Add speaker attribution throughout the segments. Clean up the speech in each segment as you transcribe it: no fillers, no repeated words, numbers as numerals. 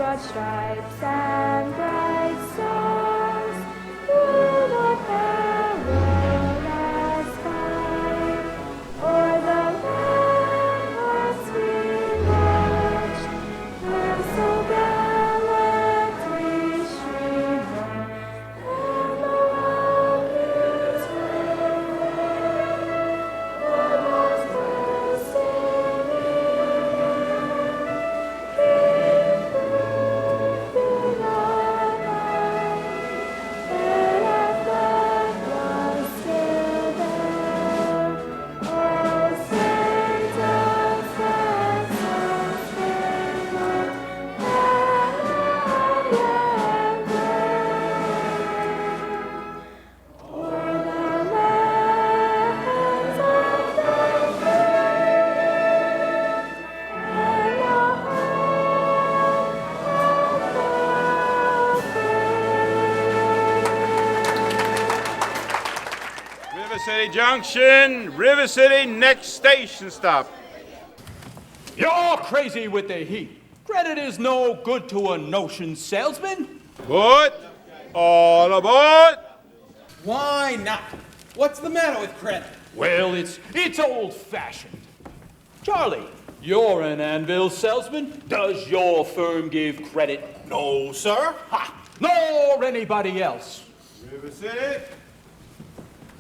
Speaker 1: broad stripes and bright stars, through the perilous fight, o'er the ramparts we watched, and so gallantly streamed on, and the rockets ring, what was bursting
Speaker 2: River City Junction, River City, next station stop.
Speaker 3: You're crazy with the heat. Credit is no good to a notion salesman.
Speaker 2: Put all aboard.
Speaker 4: Why not? What's the matter with credit?
Speaker 3: Well, it's old-fashioned. Charlie, you're an anvil salesman. Does your firm give credit?
Speaker 4: No, sir.
Speaker 3: Ha! Nor anybody else.
Speaker 2: River City.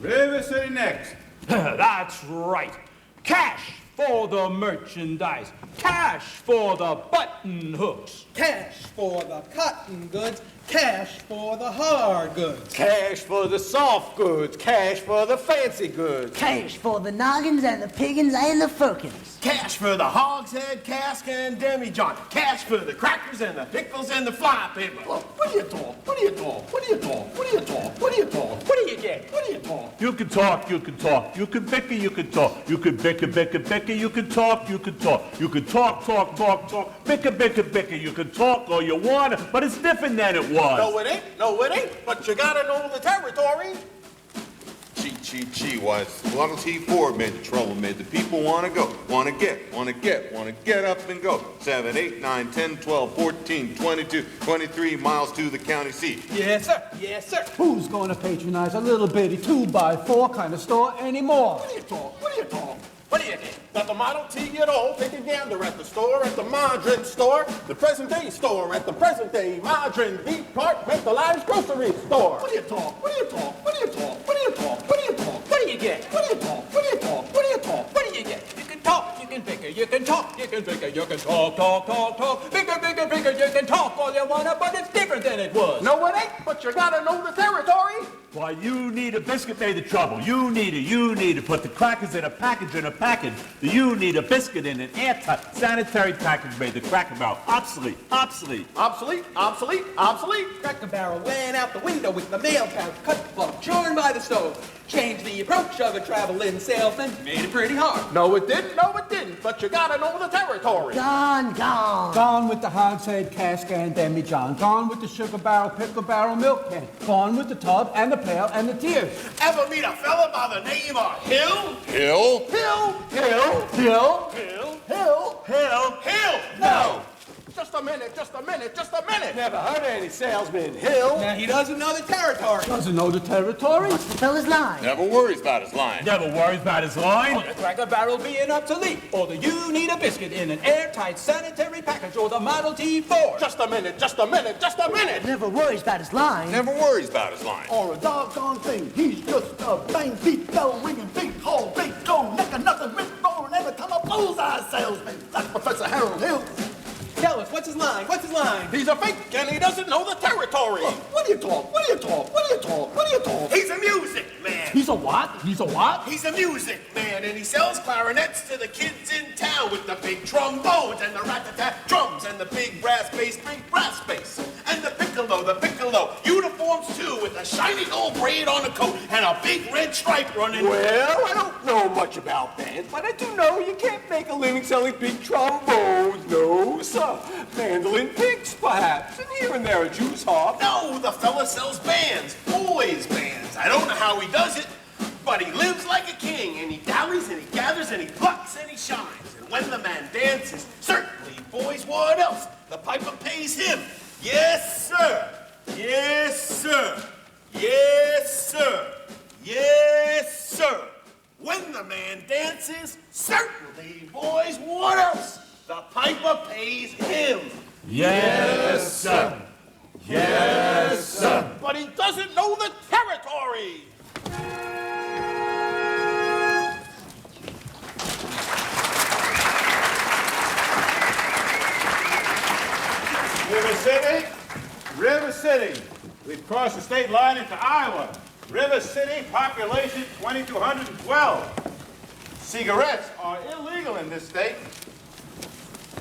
Speaker 2: River City next.
Speaker 3: That's right. Cash for the merchandise. Cash for the button hooks.
Speaker 4: Cash for the cotton goods. Cash for the hard goods.
Speaker 5: Cash for the soft goods, cash for the fancy goods.
Speaker 6: Cash for the noggins and the piggins and the firkins.
Speaker 5: Cash for the hogshead, cask, and demijohn. Cash for the crackers and the pickles and the fly paper. Look, what do you talk? What do you talk? What do you talk? What do you talk? What do you talk? What do you get? What do you talk?
Speaker 7: You can talk, you can talk. You can bicker, you can talk. You can bicker, bicker, bicker. You can talk, you can talk. You can talk, talk, talk, talk. Bicker, bicker, bicker. You can talk all you want, but it's different than it was.
Speaker 5: No, it ain't. No, it ain't. But you gotta know the territory.
Speaker 8: Gee, why, Model T Ford made the trouble, made the people want to go, want to get up and go. 7, 8, 9, 10, 12, 14, 22, 23 miles to the county seat.
Speaker 4: Yes, sir. Yes, sir.
Speaker 9: Who's going to patronize a little bitty 2x4 kind of store anymore?
Speaker 5: What do you talk? What do you talk? What do you get? Got the Model T get old, take a gander at the store, at the Modern store, the present day store, at the present day Modern departmentalized grocery store. What do you talk? What do you talk? What do you talk? What do you talk? What do you talk? What do you get? What do you talk? What do you talk? What do you talk? What do you get?
Speaker 3: You can talk, you can bicker, you can talk, you can bicker, you can talk, talk, talk, talk. Bicker, bicker, bicker, you can talk all you wanna, but it's different than it was.
Speaker 5: No, it ain't, but you gotta know the territory.
Speaker 7: Why, you need a biscuit made the trouble. You need it. Put the crackers in a package, You need a biscuit in an airtight sanitary package made the Cracker Barrel obsolete.
Speaker 5: Obsolete.
Speaker 4: Cracker Barrel went out the window with the mail pouch cut full, churned by the stove. Changed the approach of a traveling salesman. Made it pretty hard.
Speaker 5: No, it didn't. But you gotta know the territory.
Speaker 6: Gone.
Speaker 9: Gone with the hogshead, cask, and demijohn. Gone with the sugar barrel, pickle barrel, milk can. Gone with the tub and the pail and the tears.
Speaker 5: Ever meet a fella by the name of Hill?
Speaker 8: Hill?
Speaker 5: Hill? No! Just a minute.
Speaker 4: Never heard of any salesman. Hill. Now he doesn't know the territory.
Speaker 9: Doesn't know the territory?
Speaker 6: What's the fella's line?
Speaker 8: Never worries about his line.
Speaker 7: Never worries about his line.
Speaker 3: Or the Cracker Barrel being obsolete. Or the you need a biscuit in an airtight sanitary package. Or the Model T Ford.
Speaker 5: Just a minute.
Speaker 6: Never worries about his line.
Speaker 8: Never worries about his line.
Speaker 5: Or a doggone thing. He's just a bang, beat, bell ringing, big hole, big gone, neck of nothing, rip bone, never come a bullseye salesman. That's Professor Harold Hill.
Speaker 4: Tell us, what's his line?
Speaker 5: He's a fake and he doesn't know the territory. What do you talk? He's a music man.
Speaker 9: He's a what?
Speaker 5: He's a music man and he sells clarinets to the kids in town with the big trombones and the rat-a-tat drums and the big brass bass. And the piccolo, uniforms too with a shiny gold braid on the coat and a big red stripe running.
Speaker 4: Well, I don't know much about bands, but I do know you can't make a living selling big trombones. No, sir. Mandolin picks, perhaps, and here and there a juice harp.
Speaker 5: No, the fella sells bands, boys' bands. I don't know how he does it, but he lives like a king, and he dallies, and he gathers, and he plucks, and he shines. And when the man dances, certainly Boys, what else? The piper pays him. Yes, sir. Yes, sir. Yes, sir. Yes, sir. When the man dances, certainly, boys, what else? The piper pays him.
Speaker 7: Yes, sir. Yes, sir.
Speaker 5: But he doesn't know the territory.
Speaker 2: River City, River City. We've crossed the state line into Iowa. River City, population 2,212. Cigarettes are illegal in this state.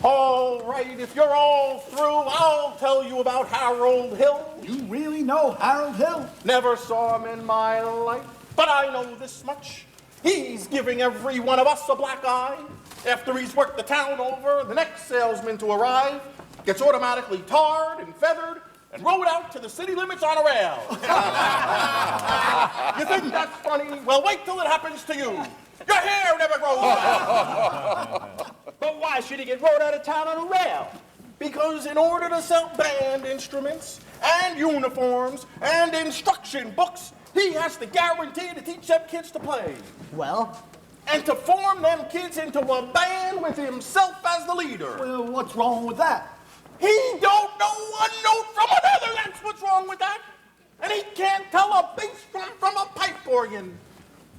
Speaker 5: All right, if you're all through, I'll tell you about Harold Hill.
Speaker 9: You really know Harold Hill?
Speaker 5: Never saw him in my life, but I know this much. He's giving every one of us a black eye. After he's worked the town over, the next salesman to arrive gets automatically tarred and feathered and rode out to the city limits on a rail. You think that's funny? Well, wait till it happens to you. Your hair never grows back.
Speaker 3: But why should he get rode out of town on a rail?
Speaker 5: Because in order to sell band instruments and uniforms and instruction books, he has to guarantee to teach them kids to play.
Speaker 6: Well,
Speaker 5: And to form them kids into a band with himself as the leader.
Speaker 9: Well, what's wrong with that?
Speaker 5: He don't know one note from another, that's what's wrong with that. And he can't tell a bass drum from a pipe organ.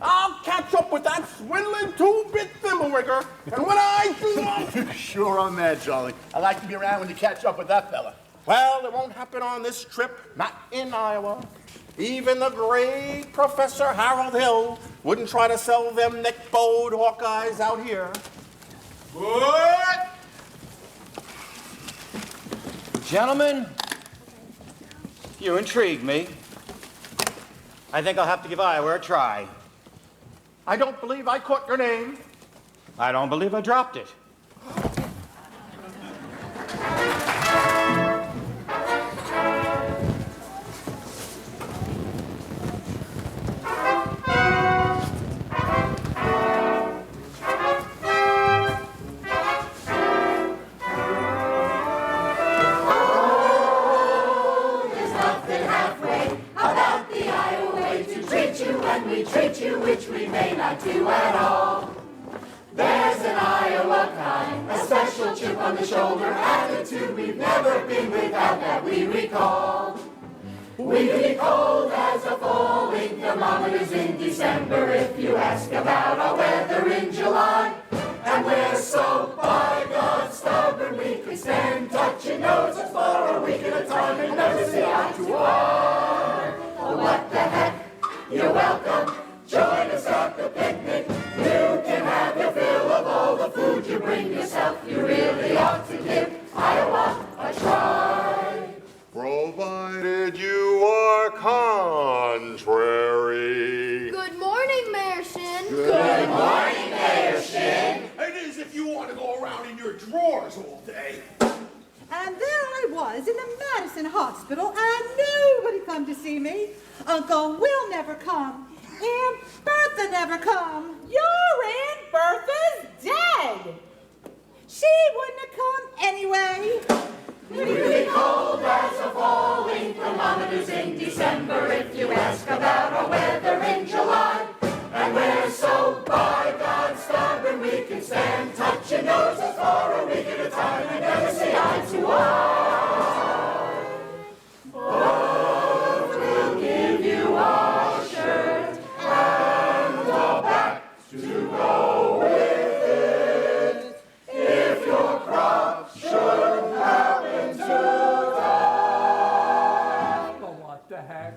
Speaker 5: I'll catch up with that swindling two-bit thimblewigger, and when I do,
Speaker 4: Sure I'm mad, Charlie. I like to be around when you catch up with that fella.
Speaker 5: well, it won't happen on this trip, not in Iowa. Even the great Professor Harold Hill wouldn't try to sell them neck-bowed Hawkeyes out here.
Speaker 2: What?
Speaker 10: Gentlemen, you intrigue me. I think I'll have to give Iowa a try.
Speaker 5: I don't believe I caught your name.
Speaker 10: I don't believe I dropped it.
Speaker 1: There's nothing halfway about the Iowa way to treat you when we treat you, which we may not do at all. There's an Iowa kind, a special chip on the shoulder attitude we've never been without that we recall. We can be cold as a falling thermometers in December if you ask about our weather in July. And we're so, by God, stubborn we can stand touching noses for a week at a time and never see eye to eye. Oh, what the heck, you're welcome, join us at the picnic. You can have your fill of all the food you bring yourself. You really ought to give Iowa a try.
Speaker 8: Provided you are contrary.
Speaker 1: Good morning, Mayor Shin.
Speaker 5: Good morning, Mayor Shin. It is if you want to go around in your drawers all day.
Speaker 11: And there I was in the Madison Hospital, and nobody come to see me. Uncle Will never come. Aunt Bertha never come. Your Aunt Bertha's dead. She wouldn't have come anyway.
Speaker 1: We can be cold as a falling thermometers in December if you ask about our weather in July. And we're so, by God, stubborn we can stand touching noses for a week at a time and never see eye to eye. But we'll give you our shirt and the back to go with it if your crop should happen to die.
Speaker 9: But what the heck?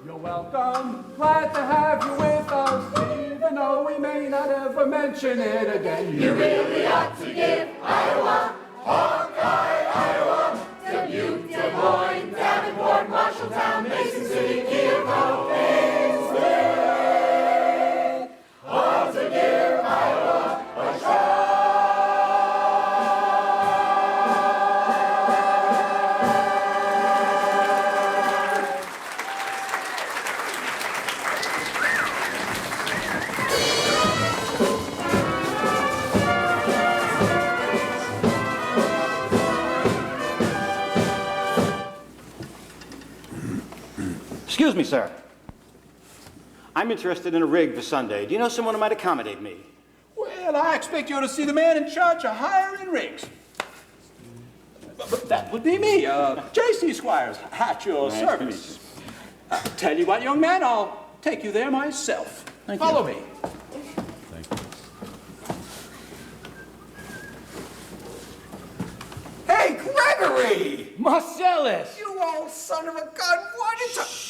Speaker 9: You're welcome. Glad to have you with us, even though we may not ever mention it again.
Speaker 1: You really ought to give Iowa, Hawkeye, Iowa, Dubuque, Des Moines, Davenport, Marshalltown, Mason City, Keokuk, Ainsley. Ought to give Iowa a try.
Speaker 10: Excuse me, sir. I'm interested in a rig for Sunday. Do you know someone who might accommodate me?
Speaker 9: Well, I expect you to see the man in charge of hiring rigs. But that would be me, J.C. Squires, at your service. Tell you what, young man, I'll take you there myself. Follow me.
Speaker 4: Hey, Gregory!
Speaker 3: Marcellus!
Speaker 4: You old son of a gun, what is it?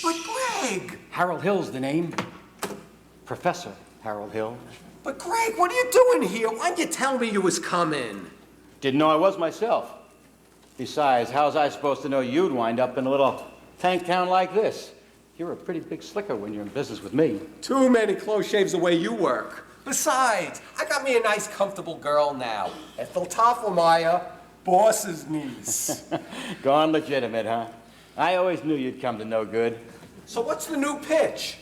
Speaker 4: But Greg!
Speaker 10: Harold Hill's the name. Professor Harold Hill.
Speaker 4: But Greg, what are you doing here? Why'd you tell me you was coming?
Speaker 10: Didn't know I was myself. Besides, how's I supposed to know you'd wind up in a little tank town like this? You're a pretty big slicker when you're in business with me.
Speaker 4: Too many close shaves the way you work. Besides, I got me a nice, comfortable girl now. Ethel Toffelmeyer, boss's niece.
Speaker 10: Gone legitimate, huh? I always knew you'd come to no good.
Speaker 4: So what's the new pitch?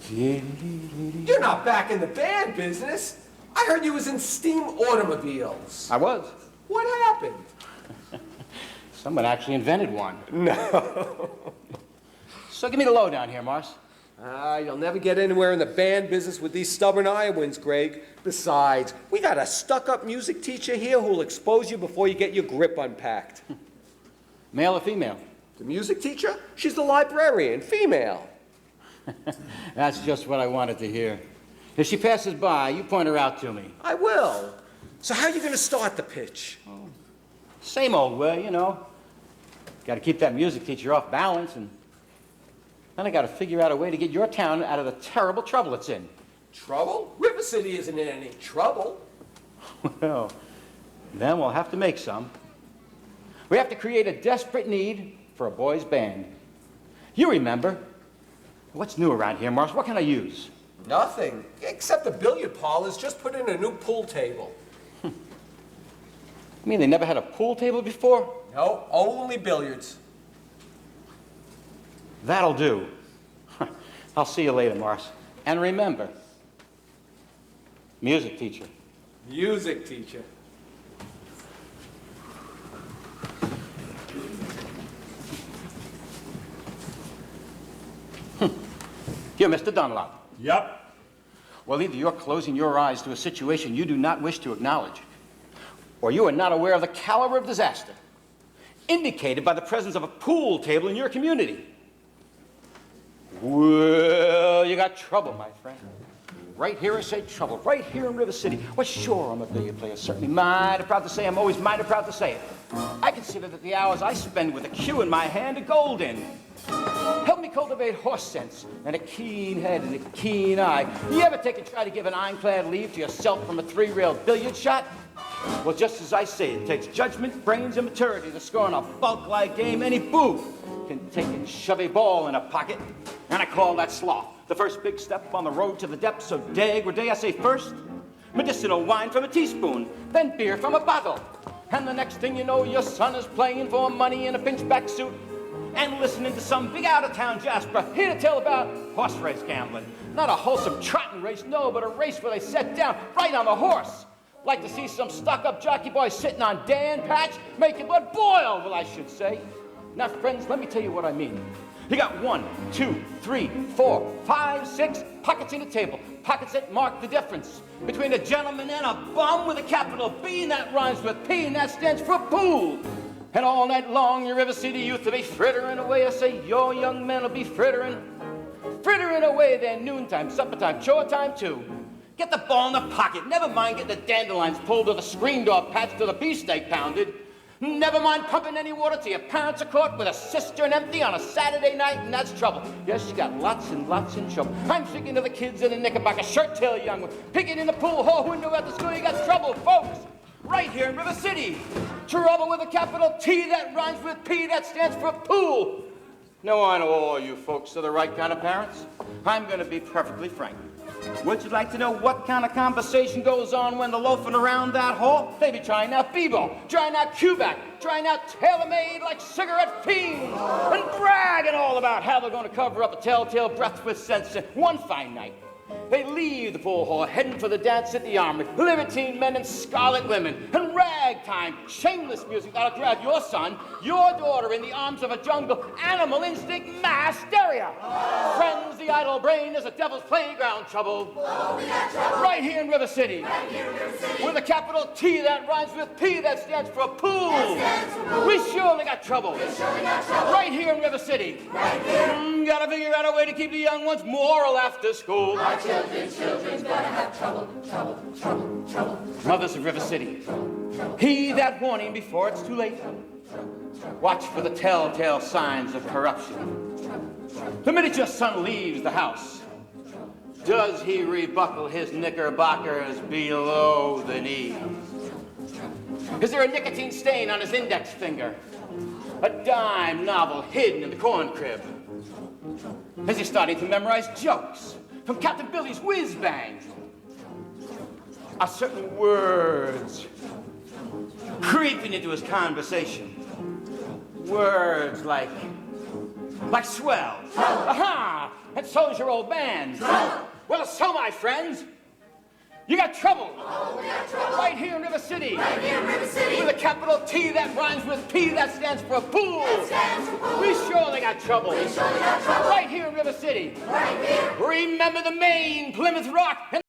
Speaker 4: You're not back in the band business. I heard you was in steam automobiles.
Speaker 10: I was.
Speaker 4: What happened?
Speaker 10: Someone actually invented one.
Speaker 4: No.
Speaker 10: So give me the lowdown here, Mars.
Speaker 4: You'll never get anywhere in the band business with these stubborn Iowans, Greg. Besides, we got a stuck-up music teacher here who'll expose you before you get your grip unpacked.
Speaker 10: Male or female?
Speaker 4: The music teacher? She's the librarian, female.
Speaker 10: That's just what I wanted to hear. If she passes by, you point her out to me.
Speaker 4: I will. So how are you going to start the pitch?
Speaker 10: Oh, same old way, you know. Got to keep that music teacher off balance, and then I got to figure out a way to get your town out of the terrible trouble it's in.
Speaker 4: Trouble? River City isn't in any trouble.
Speaker 10: Well, then we'll have to make some. We have to create a desperate need for a boys' band. You remember. What's new around here, Mars? What can I use?
Speaker 4: Nothing, except the billiard parlors just put in a new pool table.
Speaker 10: You mean they never had a pool table before?
Speaker 4: No, only billiards.
Speaker 10: That'll do. I'll see you later, Mars. And remember, music teacher.
Speaker 4: Music teacher.
Speaker 10: You're Mr. Dunlop.
Speaker 7: Yep.
Speaker 10: Well, either you're closing your eyes to a situation you do not wish to acknowledge, or you are not aware of the caliber of disaster indicated by the presence of a pool table in your community. Well, you got trouble, my friend. Right here I say trouble, right here in River City. Well, sure, I'm a billiard player, certainly mighty proud to say, I'm always mighty proud to say it. I consider that the hours I spend with a cue in my hand are golden. Help me cultivate horse sense and a keen head and a keen eye. You ever take and try to give an ironclad leave to yourself from a three-railed billiard shot? Well, just as I say, it takes judgment, brains, and maturity to score in a bulk-like game. Any boob can take and shove a ball in a pocket, and I call that sloth. The first big step on the road to the depths, so day I say first, medicinal wine from a teaspoon, then beer from a bottle. And the next thing you know, your son is playing for money in a pinchback suit and listening to some big out-of-town Jasper here to tell about horse race gambling. Not a wholesome trotting race, no, but a race where they set down right on the horse. Like to see some stuck-up jockey boy sitting on Dan Patch, making blood boil, well, I should say. Now, friends, let me tell you what I mean. You got 1, 2, 3, 4, 5, 6 pockets in the table. Pockets that mark the difference between a gentleman and a bum with a capital B, and that rhymes with P, and that stands for pool. And all night long, your River City youth will be frittering away. I say your young men will be frittering away their noontime, supper time, chore time too. Get the ball in the pocket. Never mind getting the dandelions pulled or the screen door patched or the beefsteak pounded. Never mind pumping any water till your parents are caught with a cistern empty on a Saturday night, and that's trouble. Yes, you got lots and lots in trouble. I'm thinking of the kids in the knickerbocker shirt tail young, picking in the pool hall window at the school. You got trouble, folks. Right here in River City. Trouble with a capital T that rhymes with P, that stands for pool. No, I know all you folks are the right kind of parents. I'm going to be perfectly frank. Would you like to know what kind of conversation goes on when they're loafing around that hall? They be trying out b-ball, trying out cue-back, trying out tailor-made like cigarette fiends, and bragging all about how they're going to cover up a telltale breath with sense one fine night. They leave the pool hall, heading for the dance at the Armory. Libertine men and scarlet women, and ragtime, shameless music that'll grab your son, your daughter in the arms of a jungle, animal instinct, mass hysteria. Friends, the idle brain is a devil's playground trouble.
Speaker 1: Oh, we got trouble.
Speaker 10: Right here in River City.
Speaker 1: Right here in River City.
Speaker 10: With a capital T that rhymes with P that stands for pool.
Speaker 1: That stands for pool.
Speaker 10: We surely got trouble.
Speaker 1: We surely got trouble.
Speaker 10: Right here in River City.
Speaker 1: Right here.
Speaker 10: Gotta figure out a way to keep the young ones moral after school.
Speaker 1: Our children's gonna have trouble, trouble, trouble, trouble.
Speaker 10: Mothers of River City, heed that warning before it's too late. Watch for the telltale signs of corruption. The minute your son leaves the house, does he rebuckle his knickerbockers below the knees? Is there a nicotine stain on his index finger? A dime novel hidden in the corn crib? Is he starting to memorize jokes from Captain Billy's whiz bangs? Are certain words creeping into his conversation? Words like swell. Aha! And so's your old man. Well, so, my friends, you got trouble.
Speaker 1: Oh, we got trouble.
Speaker 10: Right here in River City.
Speaker 1: Right here in River City.
Speaker 10: With a capital T that rhymes with P that stands for pool.
Speaker 1: That stands for pool.
Speaker 10: We surely got trouble.
Speaker 1: We surely got trouble.
Speaker 10: Right here in River City.
Speaker 1: Right here.
Speaker 10: Remember the Maine, Plymouth Rock, and